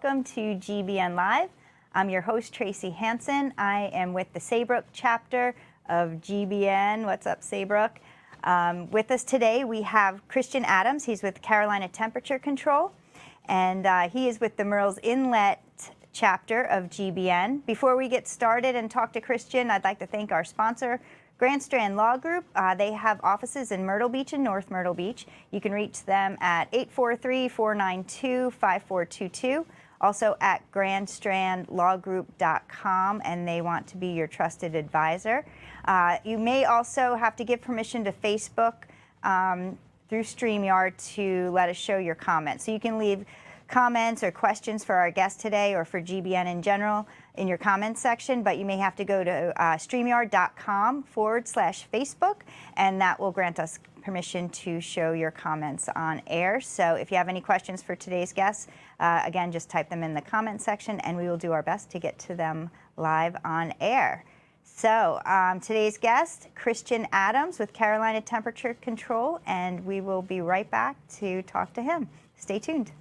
welcome to GBN Live. I'm your host, Tracy Hansen. I am with the Saybrook chapter of GBN. What's up, Saybrook? With us today, we have Christian Adams. He's with Carolina Temperature Control, and he is with the Murrells Inlet Chapter of GBN. Before we get started and talk to Christian, I'd like to thank our sponsor, Grand Strand Law Group. They have offices in Myrtle Beach and North Myrtle Beach. You can reach them at 843-492-5422. Also at grandstrandlawgroup.com, and they want to be your trusted advisor. You may also have to give permission to Facebook through StreamYard to let us show your comments. So you can leave comments or questions for our guest today or for GBN in general in your comments section, but you may have to go to streamyard.com/Facebook, and that will grant us permission to show your comments on air. So if you have any questions for today's guests, again, just type them in the comment section and we will do our best to get to them live on air. So today's guest, Christian Adams with Carolina Temperature Control, and we will be right back to talk to him. Stay tuned.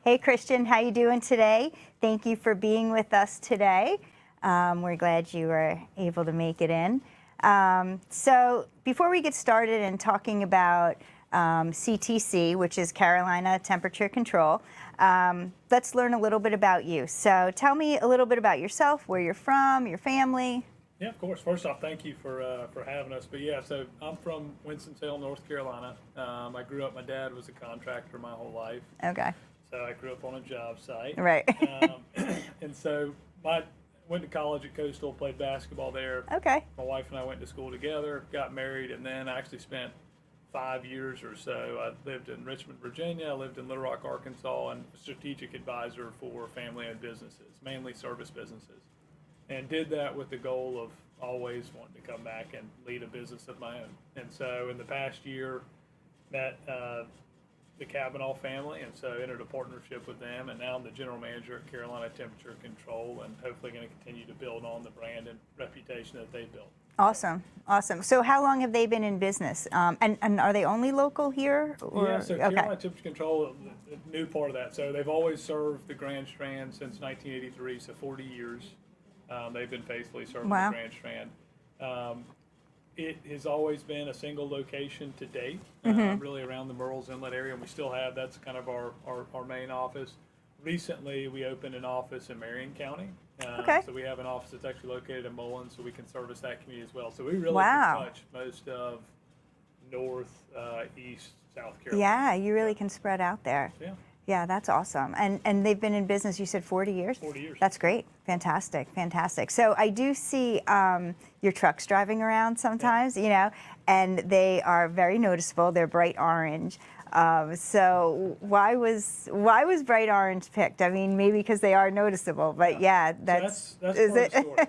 Hey Christian, how you doing today? Thank you for being with us today. We're glad you were able to make it in. So before we get started and talking about CTC, which is Carolina Temperature Control, let's learn a little bit about you. So tell me a little bit about yourself, where you're from, your family. Yeah, of course. First off, thank you for having us. But yeah, so I'm from Winston-Salem, North Carolina. I grew up, my dad was a contractor my whole life. Okay. So I grew up on a job site. Right. And so I went to college at Coastal, played basketball there. Okay. My wife and I went to school together, got married, and then I actually spent 5 years or so. I lived in Richmond, Virginia. I lived in Little Rock, Arkansas, and strategic advisor for family-owned businesses, mainly service businesses. And did that with the goal of always wanting to come back and lead a business of my own. And so in the past year, met the Cavanaugh family, and so entered a partnership with them, and now I'm the general manager at Carolina Temperature Control, and hopefully going to continue to build on the brand and reputation that they built. Awesome, awesome. So how long have they been in business? And are they only local here? Or? Yeah, so Carolina Temperature Control, a new part of that. So they've always served the Grand Strand since 1983, so 40 years. They've been faithfully serving the Grand Strand. It has always been a single location to date, really around the Murrells Inlet area, and we still have, that's kind of our main office. Recently, we opened an office in Marion County. So we have an office that's actually located in Mullins, so we can service that community as well. So we really can touch most of North, East, South Carolina. Yeah, you really can spread out there. Yeah. Yeah, that's awesome. And they've been in business, you said 40 years? 40 years. That's great. Fantastic, fantastic. So I do see your trucks driving around sometimes, you know, and they are very noticeable. They're bright orange. So why was bright orange picked? I mean, maybe because they are noticeable, but yeah, that's is it? Story.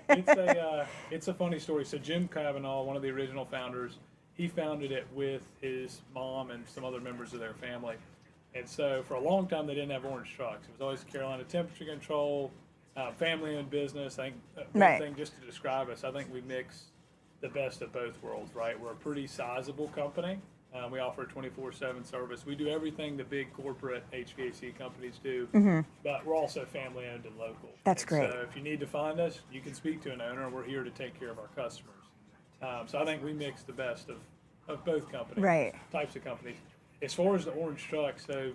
It's a funny story. So Jim Cavanaugh, one of the original founders, he founded it with his mom and some other members of their family. And so for a long time, they didn't have orange trucks. It was always Carolina Temperature Control, family-owned business. I think one thing just to describe us, I think we mix the best of both worlds, right? We're a pretty sizable company. We offer 24/7 service. We do everything the big corporate HVAC companies do, but we're also family-owned and local. That's great. So if you need to find us, you can speak to an owner, and we're here to take care of our customers. So I think we mix the best of both companies, types of companies. As far as the orange trucks, so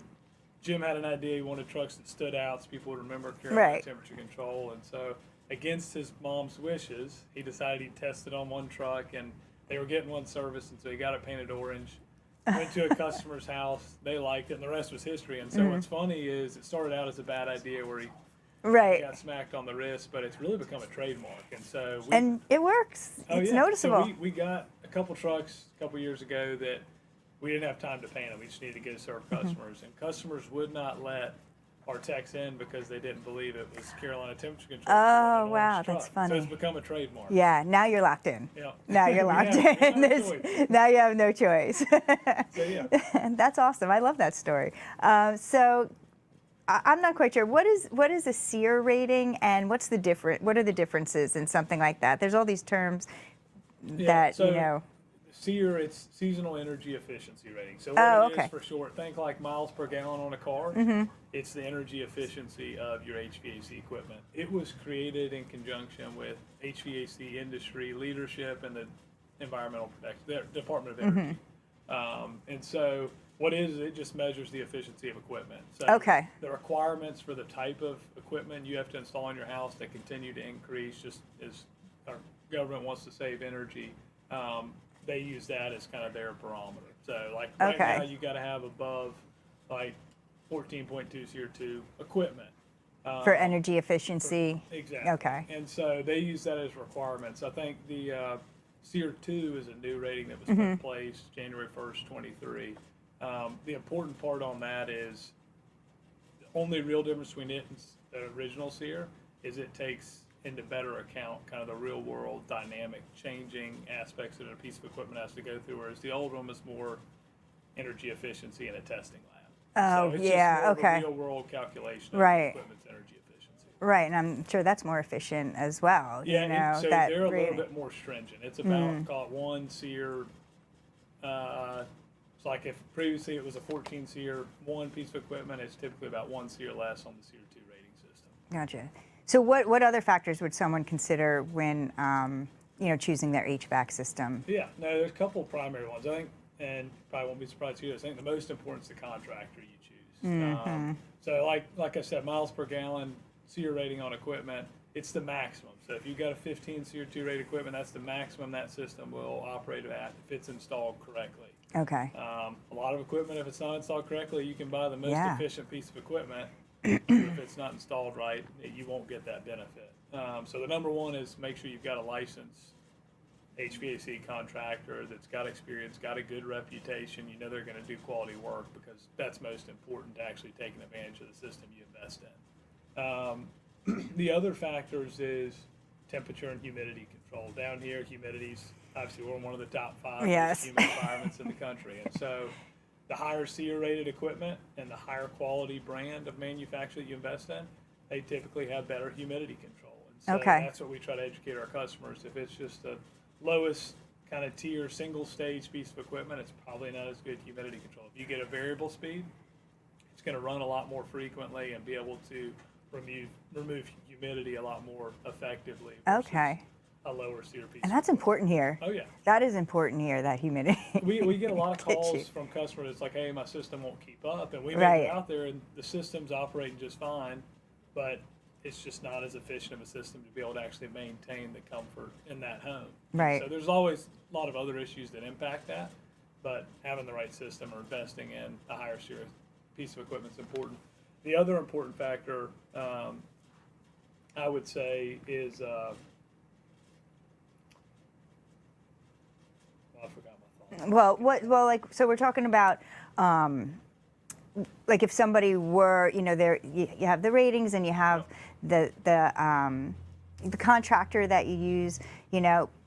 Jim had an idea. He wanted trucks that stood out so people would remember Carolina Temperature Control. And so against his mom's wishes, he decided he'd test it on one truck, and they were getting one service, and so he got it painted orange. Went to a customer's house. They liked it, and the rest was history. And so what's funny is it started out as a bad idea where he got smacked on the wrist, but it's really become a trademark. And so it works. It's noticeable. So we got a couple trucks a couple years ago that we didn't have time to paint them. We just needed to get to serve customers. And customers would not let our techs in because they didn't believe it was Carolina Temperature Control. Oh, wow, that's funny. So it's become a trademark. Yeah, now you're locked in. Yeah. Now you're locked in. Now you have no choice. So, yeah. That's awesome. I love that story. So I'm not quite sure. What is a SEER rating, and what are the differences in something like that? There's all these terms that, so SEER, it's seasonal energy efficiency rating. So what it is for short, think like miles per gallon on a car. It's the energy efficiency of your HVAC equipment. It was created in conjunction with HVAC industry leadership and the Environmental Protection, the Department of Energy. And so what it just measures the efficiency of equipment. So the requirements for the type of equipment you have to install in your house, they continue to increase just as our government wants to save energy. They use that as kind of their barometer. So like right now you got to have above like 14.2 CO2 equipment. For energy efficiency. Exactly. Okay. And so they use that as requirements. I think the SEER 2 is a new rating that was put in place January 1st, 23. The important part on that is the only real difference between it and the original SEER is it takes into better account kind of the real world dynamic changing aspects that a piece of equipment has to go through, whereas the old one was more energy efficiency in a testing lab. Oh, so it's yeah, just more of a real world calculation of the equipment's energy efficiency. Right, and I'm sure that's more efficient as well. Yeah, so they're a little bit more stringent. It's about, call it one SEER. It's like if previously it was a 14 SEER, one piece of equipment, it's typically about one SEER less on the SEER 2 rating system. Gotcha. So what other factors would someone consider when choosing their HVAC system? Yeah, no, there's a couple of primary ones. I think, and probably won't be surprised to hear this, I think the most important is the contractor you choose. So like I said, miles per gallon, SEER rating on equipment, it's the maximum. So if you've got a 15 SEER 2 rated equipment, that's the maximum that system will operate at if it's installed correctly. Okay. A lot of equipment, if it's not installed correctly, you can buy the most efficient piece of equipment. If it's not installed right, you won't get that benefit. So the number one is make sure you've got a licensed HVAC contractor that's got experience, got a good reputation. You know they're going to do quality work because that's most important to actually taking advantage of the system you invest in. The other factors is temperature and humidity control. Down here, humidity's obviously we're one of the top 5 most humid environments in the country, and so the higher SEER rated equipment and the higher quality brand of manufacturer that you invest in, they typically have better humidity control. And so that's what we try to educate our customers. If it's just the lowest kind of tier single stage piece of equipment, it's probably not as good humidity control. If you get a variable speed, it's going to run a lot more frequently and be able to remove humidity a lot more effectively. A lower SEER piece. And that's important here. Oh yeah. That is important here, that humidity. We get a lot of calls from customers. It's like, hey, my system won't keep up, and we make it out there, and the system's operating just fine, but it's just not as efficient of a system to be able to actually maintain the comfort in that home. Right. So there's always a lot of other issues that impact that, but having the right system or investing in a higher SEER piece of equipment is important. The other important factor, I would say, is I forgot my thought. So we're talking about, like if somebody were, you have the ratings and you have the contractor that you use,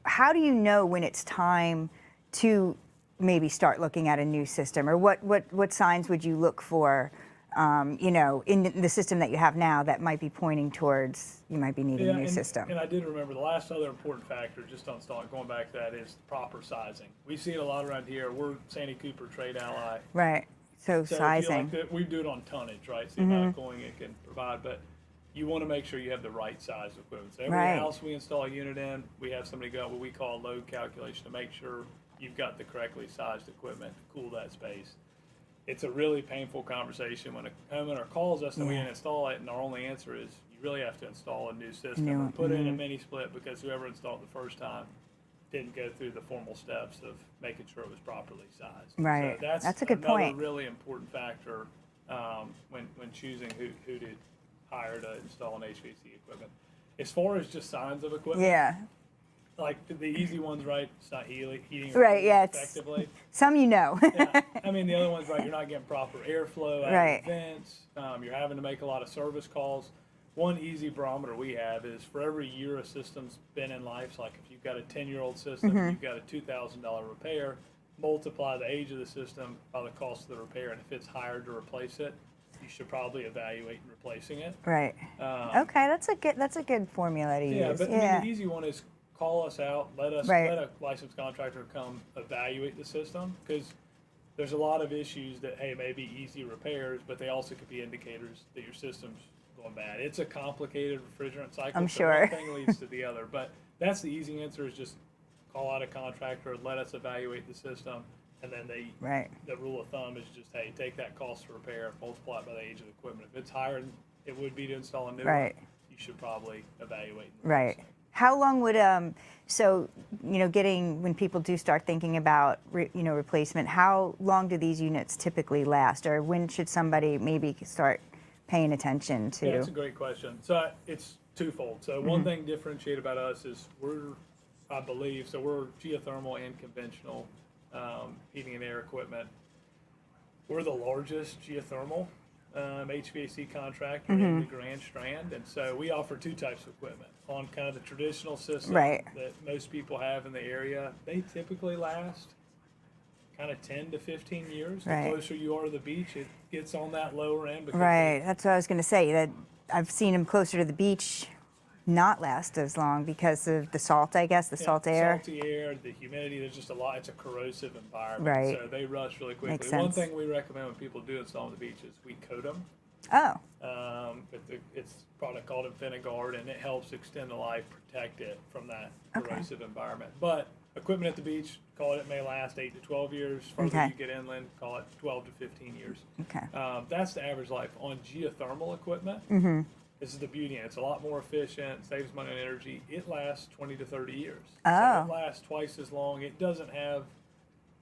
how do you know when it's time to maybe start looking at a new system, or what signs would you look for, in the system that you have now that might be pointing towards you might be needing a new system? And I did remember the last other important factor, just on installing, going back to that, is the proper sizing. We see it a lot around here. We're Santee Cooper Trade Ally. Right. So sizing. We do it on tonnage, right? So the amount of cooling it can provide, but you want to make sure you have the right size equipment. So every house we install a unit in, we have somebody go what we call a load calculation to make sure you've got the correctly sized equipment to cool that space. It's a really painful conversation when a homeowner calls us and we install it, and our only answer is you really have to install a new system or put in a mini split because whoever installed it the first time didn't go through the formal steps of making sure it was properly sized. Right. So that's a good point. Another really important factor when choosing who to hire to install an HVAC equipment. As far as just signs of equipment, like the easy ones, right? It's not heating effectively. Some I mean, the other ones, right? You're not getting proper airflow out of the vents. You're having to make a lot of service calls. One easy barometer we have is for every year a system's been in life, so like if you've got a 10-year-old system, you've got a $2,000 repair, multiply the age of the system by the cost of the repair, and if it's higher to replace it, you should probably evaluate replacing it. Right. Okay, that's a good formula to use. But I mean, the easy one is call us out, let a licensed contractor come evaluate the system, because there's a lot of issues that, hey, may be easy repairs, but they also could be indicators that your system's going bad. It's a complicated refrigerant cycle. I'm so sure. One thing leads to the other, but that's the easy answer, is just call out a contractor, let us evaluate the system, and then the rule of thumb is just, hey, take that cost to repair, multiply it by the age of the equipment. If it's higher than it would be to install a new one, you should probably evaluate. How long would so getting, when people do start thinking about replacement, how long do these units typically last, or when should somebody maybe start paying attention to? Yeah, that's a great question. So it's twofold. So one thing differentiated about us is we're geothermal and conventional heating and air equipment. We're the largest geothermal HVAC contractor in the Grand Strand, and so we offer two types of equipment. On kind of the traditional system that most people have in the area, they typically last kind of 10 to 15 years. The closer you are to the beach, it gets on that lower end. That's what I was going to say, that I've seen them closer to the beach not last as long because of the salt, I guess, salt air. Salty air, the humidity, there's just a lot. It's a corrosive environment, so they rust really quickly. Makes sense. One thing we recommend when people do install on the beach is we coat them. It's a product called Infinigard, and it helps extend the life, protect it from that corrosive environment. But equipment at the beach, it may last 8 to 12 years. Further you get inland, call it 12 to 15 years. That's the average life. On geothermal equipment, this is the beauty. It's a lot more efficient, saves money on energy. It lasts 20 to 30 years. So it lasts twice as long. It doesn't have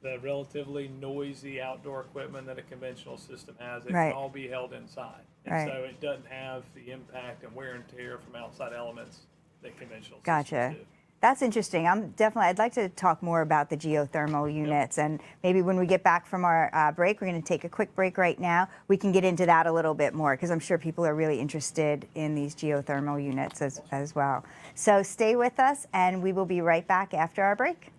the relatively noisy outdoor equipment that a conventional system has. It can all be held inside. And so it doesn't have the impact and wear and tear from outside elements that conventional systems do. That's interesting. I'd like to talk more about the geothermal units, and maybe when we get back from our break, we're going to take a quick break right now. We can get into that a little bit more, because I'm sure people are really interested in these geothermal units as well. So stay with us, and we will be right back after our break.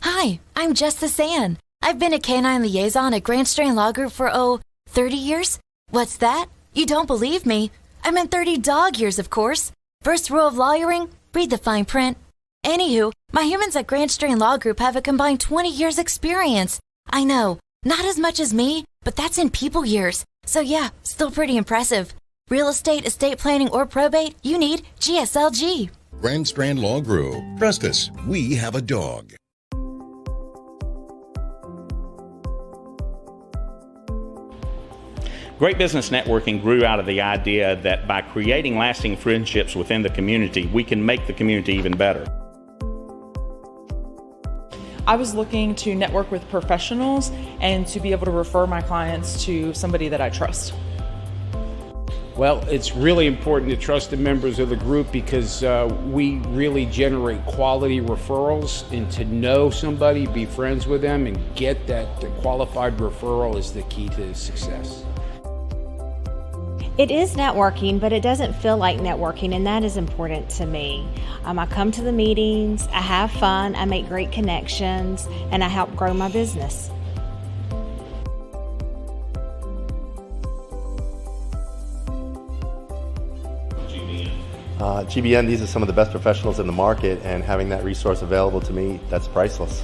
Hi, I'm Justice Ann. I've been a canine liaison at Grand Strand Law Group for, 30 years? What's that? You don't believe me? I meant 30 dog years, of course. First rule of lawyering, read the fine print. Anywho, my humans at Grand Strand Law Group have a combined 20 years experience. I know, not as much as me, but that's in people years. So yeah, still pretty impressive. Real estate, estate planning, or probate, you need GSLG. Grand Strand Law Group. Trust us, we have a dog. Great Business Networking grew out of the idea that by creating lasting friendships within the community, we can make the community even better. I was looking to network with professionals and to be able to refer my clients to somebody that I trust. Well, it's really important to trust the members of the group, because we really generate quality referrals, and to know somebody, be friends with them, and get that qualified referral is the key to success. It is networking, but it doesn't feel like networking, and that is important to me. I come to the meetings, I have fun, I make great connections, and I help grow my business. GBN, these are some of the best professionals in the market, and having that resource available to me, that's priceless.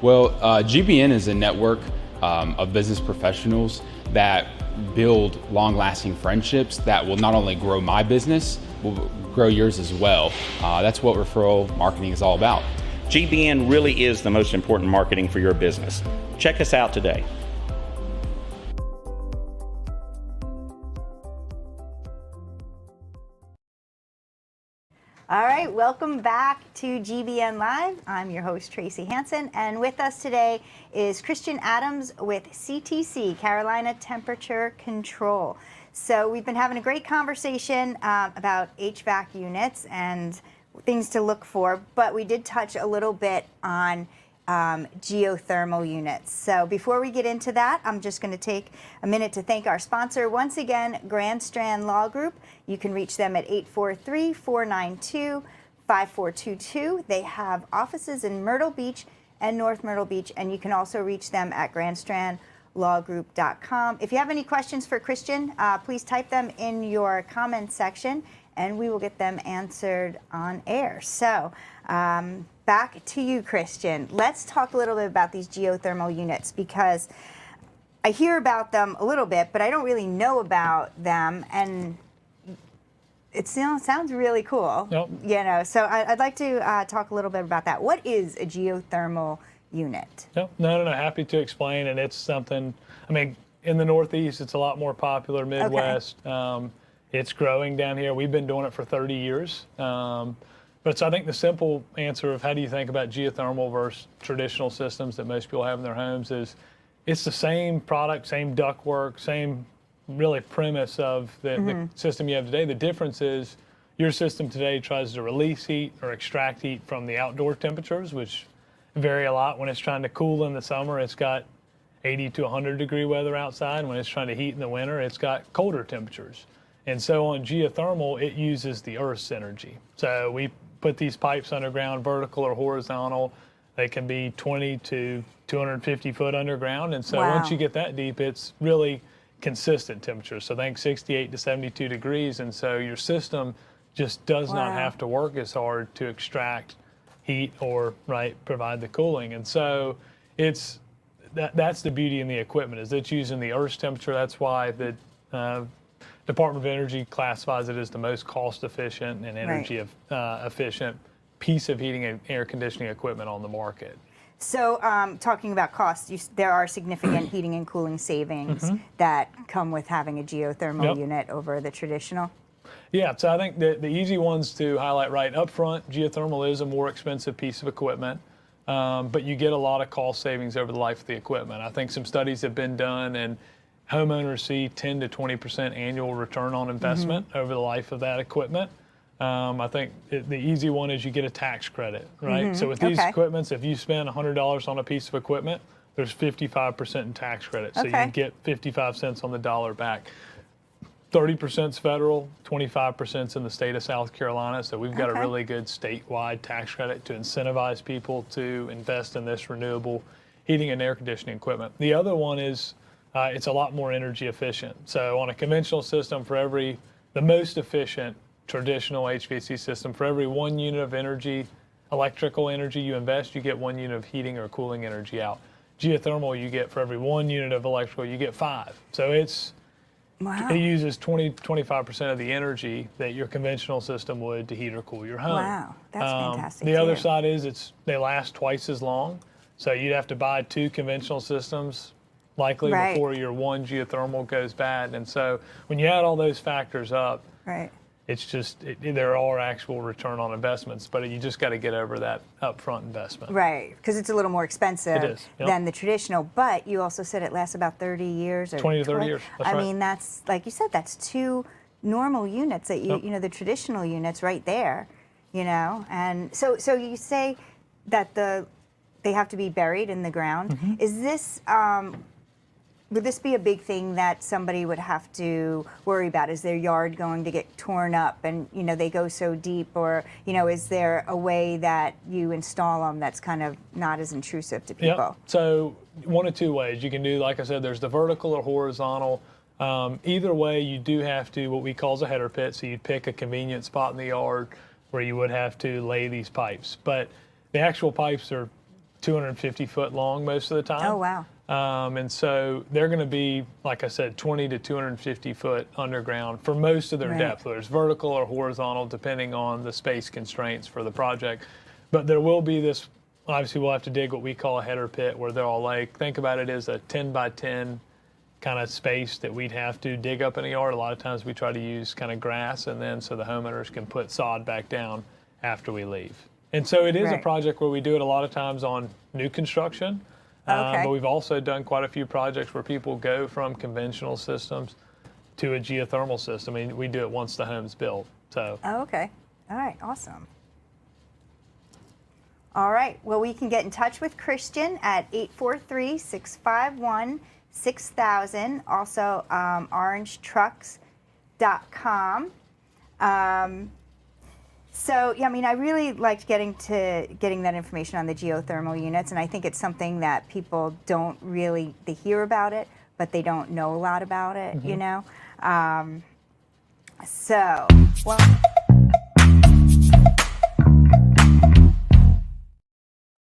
Well, GBN is a network of business professionals that build long-lasting friendships that will not only grow my business, will grow yours as well. That's what referral marketing is all about. GBN really is the most important marketing for your business. Check us out today. All right, welcome back to GBN Live. I'm your host, Tracy Hansen, and with us today is Christian Adams with CTC, Carolina Temperature Control. So we've been having a great conversation about HVAC units and things to look for, but we did touch a little bit on geothermal units. So before we get into that, I'm just going to take a minute to thank our sponsor once again, Grand Strand Law Group. You can reach them at 843-492-5422. They have offices in Myrtle Beach and North Myrtle Beach. And you can also reach them at grandstrandlawgroup.com. If you have any questions for Christian, please type them in your comments section, and we will get them answered on air. So back to you, Christian. Let's talk a little bit about these geothermal units, because I hear about them a little bit, but I don't really know about them, and it sounds really cool. Yep. So I'd like to talk a little bit about that. What is a geothermal unit? Yep. No, happy to explain. And it's something, I mean, in the Northeast, it's a lot more popular, Midwest. Okay. It's growing down here. We've been doing it for 30 years. But so I think the simple answer of how do you think about geothermal versus traditional systems that most people have in their homes is it's the same product, same ductwork, same really premise of the system you have today. The difference is your system today tries to release heat or extract heat from the outdoor temperatures, which vary a lot. When it's trying to cool in the summer, it's got 80 to 100 degree weather outside. When it's trying to heat in the winter, it's got colder temperatures. And so on geothermal, it uses the Earth's energy. So we put these pipes underground, vertical or horizontal. They can be 20 to 250 foot underground. And so once you get that deep, it's really consistent temperatures. So think 68 to 72 degrees. And so your system just does not have to work as hard to extract heat or provide the cooling. And so that's the beauty in the equipment, is it's using the Earth's temperature. That's why the Department of Energy classifies it as the most cost efficient and energy efficient piece of heating and air conditioning equipment on the market. So talking about costs, there are significant heating and cooling savings that come with having a geothermal unit over the traditional? Yeah, so I think the easy ones to highlight right up front, geothermal is a more expensive piece of equipment, but you get a lot of cost savings over the life of the equipment. I think some studies have been done, and homeowners see 10 to 20% annual return on investment over the life of that equipment. I think the easy one is you get a tax credit, right? So with these equipments, if you spend $100 on a piece of equipment, there's 55% in tax credit. So you get 55 cents on the dollar back. 30% is federal, 25% is in the state of South Carolina. So we've got a really good statewide tax credit to incentivize people to invest in this renewable heating and air conditioning equipment. The other one is it's a lot more energy efficient. So on a conventional system, the most efficient traditional HVAC system, for every 1 unit of energy, electrical energy you invest, you get 1 unit of heating or cooling energy out. Geothermal, you get for every 1 unit of electrical, you get 5. So it uses 25% of the energy that your conventional system would to heat or cool your home. Wow, that's fantastic. The other side is they last twice as long. So you'd have to buy 2 conventional systems likely before your 1 geothermal goes bad. And so when you add all those factors up, it's just, there are actual return on investments, but you just got to get over that upfront investment. Right, because it's a little more expensive than the traditional, but you also said it lasts about 30 years. Or 20 to 30 years, that's right. I mean, that's, like you said, that's 2 normal units that the traditional units right there, And so you say that they have to be buried in the ground. Is this, would this be a big thing that somebody would have to worry about? Is their yard going to get torn up and, they go so deep? Or, is there a way that you install them that's kind of not as intrusive to people? Yep. So 1 of 2 ways. You can do, like I said, there's the vertical or horizontal. Either way, you do have to, what we call a header pit. So you'd pick a convenient spot in the yard where you would have to lay these pipes. But the actual pipes are 250 foot long most of the time. Oh, wow. And so they're going to be, like I said, 20 to 250 foot underground for most of their depth, whether it's vertical or horizontal, depending on the space constraints for the project. But there will be this, obviously we'll have to dig what we call a header pit, where they're all think about it as a 10 by 10 kind of space that we'd have to dig up in a yard. A lot of times we try to use kind of grass, and then so the homeowners can put sod back down after we leave. And so it is a project where we do it a lot of times on new construction. But we've also done quite a few projects where people go from conventional systems to a geothermal system. I mean, we do it once the home's built. So. Oh, okay. All right. Awesome. All right. Well, we can get in touch with Christian at 843-651-6000. Also, orangetrucks.com. So, yeah, I mean, I really liked getting that information on the geothermal units, and I think it's something that people don't really, they hear about it, but they don't know a lot about it, you know? So, well.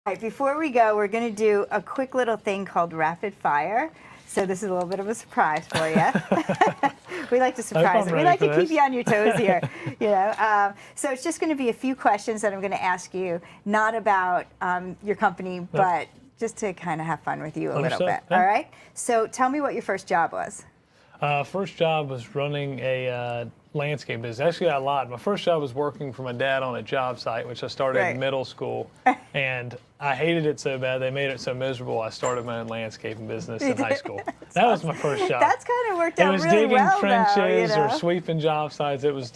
All right, before we go, we're going to do a quick little thing called rapid fire. So this is a little bit of a surprise for you. We like to surprise you. We like to keep you on your toes here. You know, so it's just going to be a few questions that I'm going to ask you, not about your company, but just to kind of have fun with you a little bit. All right. So tell me what your first job was. First job was running a landscape business. Actually, I lied. My first job was working for my dad on a job site, which I started in middle school, and I hated it so bad. They made it so miserable. I started my own landscaping business in high school. That was my first job. That's kind of worked out really well. It was digging trenches though, you know? or sweeping job sites. It was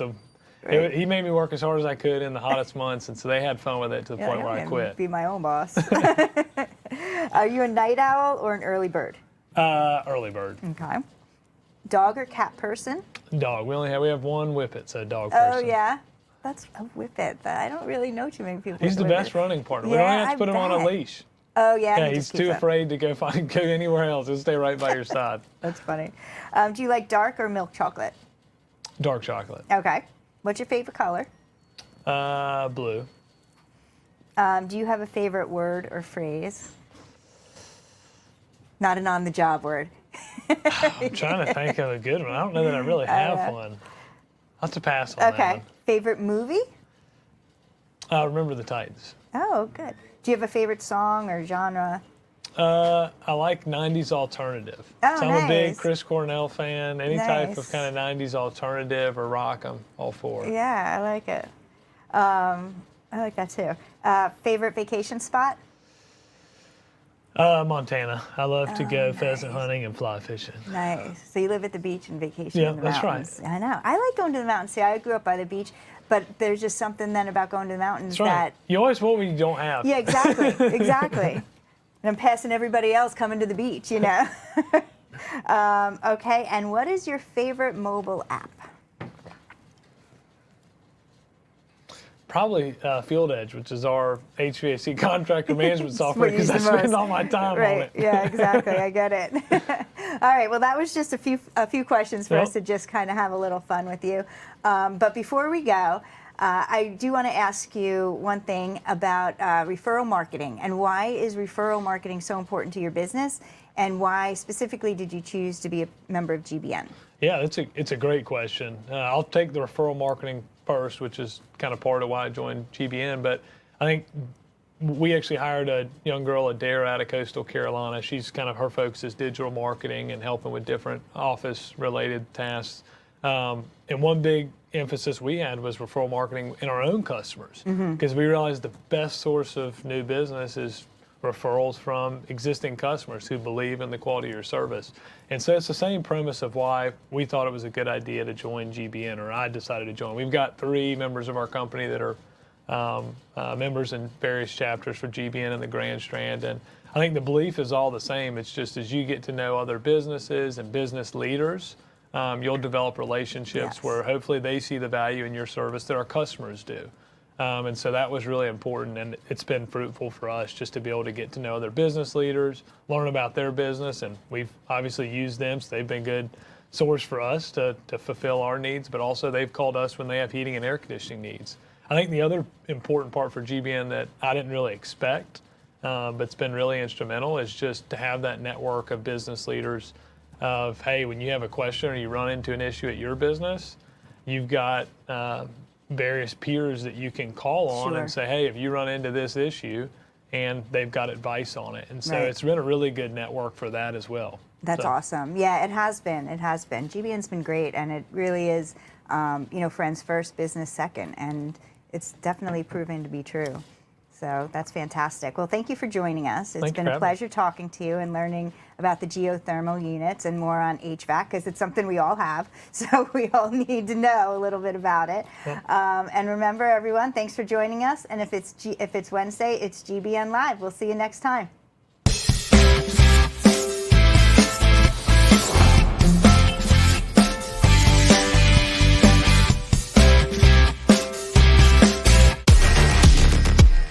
he made me work as hard as I could in the hottest months, and so they had fun with it to the point where I quit. Be my own boss. Are you a night owl or an early bird? Early bird. Okay. Dog or cat person? Dog. We have one whippet, so dog person. Oh yeah, that's a whippet. I don't really know too many people. He's the best running partner. We don't have to put him on a leash. Oh yeah. Yeah, he's too afraid to go anywhere else. He'll stay right by your side. That's funny. Do you like dark or milk chocolate? Dark chocolate. Okay. What's your favorite color? Blue. Do you have a favorite word or phrase? Not an on-the-job word. I'm trying to think of a good one. I don't know that I really have one. I'll have to pass on that. Okay. Favorite movie? Remember the Titans. Oh, good. Do you have a favorite song or genre? I like 90s alternative. Oh, so I'm nice. a big Chris Cornell fan. Any type of kind of 90s alternative or rock, I'm all for. Yeah, I like it. I like that too. Favorite vacation spot? Montana. I love to go pheasant hunting and fly fishing. Nice. So you live at the beach and vacation in the that's mountains. right. I know. I like going to the mountains. See, I grew up by the beach, but there's just something then about going to the mountains that... You always want what you don't have. Yeah, exactly. Exactly. And I'm passing everybody else coming to the beach, you know. Okay, and what is your favorite mobile app? Probably Field Edge, which is our HVAC contractor management software, because I spend all my time on it. Yeah, exactly. I get it. All right. Well, that was just a few questions for us to just kind of have a little fun with you. But before we go, I do want to ask you one thing about referral marketing, and why is referral marketing so important to your business, and why specifically did you choose to be a member of GBN? Yeah, it's a great question. I'll take the referral marketing first, which is kind of part of why I joined GBN. But I think we actually hired a young girl, Adair, out of Coastal Carolina. She's kind of, her focus is digital marketing and helping with different office-related tasks. And one big emphasis we had was referral marketing in our own customers, because we realized the best source of new business is referrals from existing customers who believe in the quality of your service. And so it's the same premise of why we thought it was a good idea to join GBN, or I decided to join. We've got 3 members of our company that are members in various chapters for GBN in the Grand Strand. And I think the belief is all the same. It's just as you get to know other businesses and business leaders, you'll develop relationships where hopefully they see the value in your service that our customers do. And so that was really important, and it's been fruitful for us just to be able to get to know other business leaders, learn about their business, and we've obviously used them, so they've been a good source for us to fulfill our needs, but also they've called us when they have heating and air conditioning needs. I think the other important part for GBN that I didn't really expect, but it's been really instrumental, is just to have that network of business leaders of, hey, when you have a question or you run into an issue at your business, you've got various peers that you can call on and say, hey, if you run into this issue, and they've got advice on it. And so it's been a really good network for that as well. That's awesome. Yeah, it has been. It has been. GBN's been great, and it really is, friends first, business second, and it's definitely proven to be true. So that's fantastic. Well, thank you for joining us. It's been a pleasure talking to you and learning about the geothermal units and more on HVAC, because it's something we all have. So we all need to know a little bit about it. And remember, everyone, thanks for joining us. And if it's Wednesday, it's GBN Live. We'll see you next time.